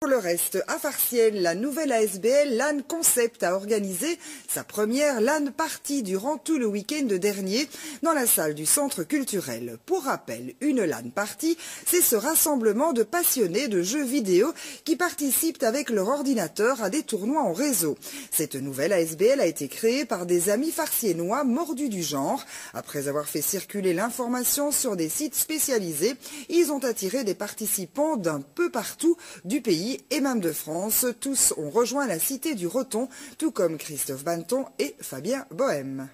Pour le reste, à Farciennes, la nouvelle ASBL LAN Concept a organisé sa première LAN Party durant tout le week-end dernier dans la salle du centre culturel. Pour rappel, une LAN Party, c'est ce rassemblement de passionnés de jeux vidéo qui participent avec leur ordinateur à des tournois en réseau. Cette nouvelle ASBL a été créée par des amis farciennois mordus du genre. Après avoir fait circuler l'information sur des sites spécialisés, ils ont attiré des participants d'un peu partout du pays et même de France. Tous ont rejoint la cité du Roton, tout comme Christophe Banton et Fabien Bohème.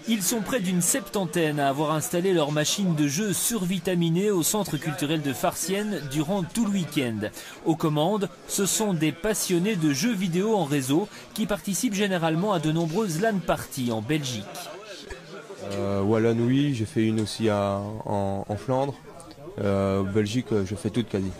Ils sont près d'une septantaine à avoir installé leur machine de jeu survitaminée au centre culturel de Farciennes durant tout le week-end. Aux commandes, ce sont des passionnés de jeux vidéo en réseau qui participent généralement à de nombreuses LAN parties en Belgique. Wallon, oui, j'ai fait une aussi en Flandre. Belgique, je fais toutes quasi.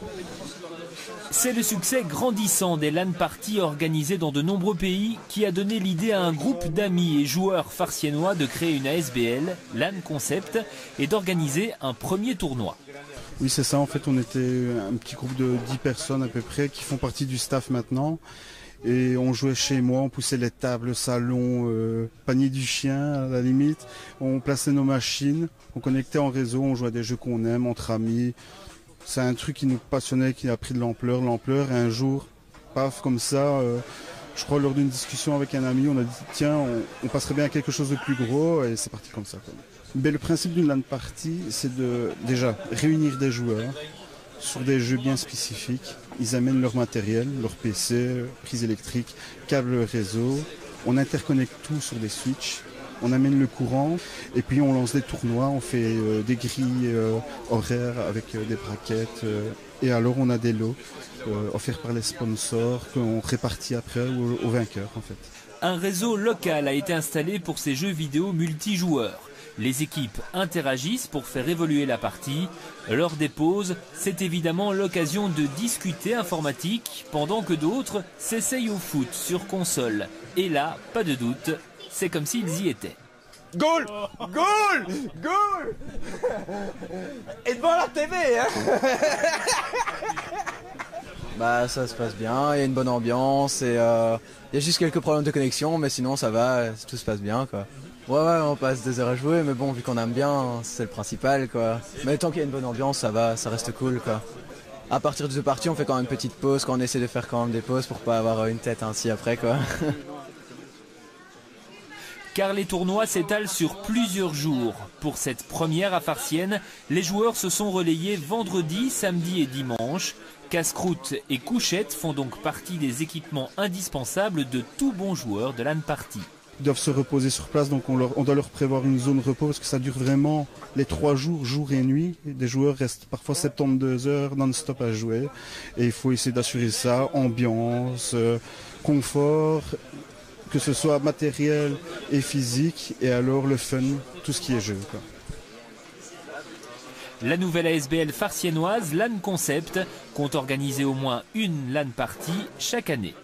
C'est le succès grandissant des LAN parties organisées dans de nombreux pays qui a donné l'idée à un groupe d'amis et joueurs farciennois de créer une ASBL, LAN Concept, et d'organiser un premier tournoi. Oui, c'est ça, en fait, on était un petit groupe de 10 personnes à peu près qui font partie du staff maintenant. Et on jouait chez moi, on poussait les tables, le salon, panier du chien à la limite. On plaçait nos machines, on connectait en réseau, on jouait à des jeux qu'on aime entre amis. C'est un truc qui nous passionnait, qui a pris de l'ampleur. Et un jour, paf, comme ça, je crois lors d'une discussion avec un ami, on a dit tiens, on passerait bien à quelque chose de plus gros et c'est parti comme ça. Mais le principe d'une LAN party, c'est de déjà réunir des joueurs sur des jeux bien spécifiques. Ils amènent leur matériel, leur PC, prise électrique, câble réseau. On interconnecte tout sur des switches. On amène le courant et puis on lance des tournois. On fait des grilles horaires avec des braquettes. Et alors on a des lots offerts par les sponsors qu'on répartit après aux vainqueurs en fait. Un réseau local a été installé pour ces jeux vidéo multijoueurs. Les équipes interagissent pour faire évoluer la partie. Lors des pauses, c'est évidemment l'occasion de discuter informatique, pendant que d'autres s'essayent au foot sur console. Et là, pas de doute, c'est comme s'ils y étaient. Goal! Goal! Goal! Et devant la TV, hein? Bah ça se passe bien, il y a une bonne ambiance et il y a juste quelques problèmes de connexion, mais sinon ça va, tout se passe bien quoi. Ouais, on passe des heures à jouer, mais bon, vu qu'on aime bien, c'est le principal, quoi. Mais tant qu'il y a une bonne ambiance, ça va, ça reste cool, quoi. À partir de deux parties, on fait quand même une petite pause, quand on essaie de faire quand même des pauses pour pas avoir une tête ainsi après, quoi. Car les tournois s'étalent sur plusieurs jours. Pour cette première à Farciennes, les joueurs se sont relayés vendredi, samedi et dimanche. Casse-croûte et couchette font donc partie des équipements indispensables de tout bon joueur de LAN party. Ils doivent se reposer sur place, donc on doit leur prévoir une zone repos parce que ça dure vraiment les 3 jours, jour et nuit. Et des joueurs restent parfois 72 heures non-stop à jouer. Et il faut essayer d'assurer ça, ambiance, confort, que ce soit matériel et physique, et alors le fun, tout ce qui est jeu, quoi. La nouvelle ASBL farciennoise LAN Concept compte organiser au moins une LAN party chaque année.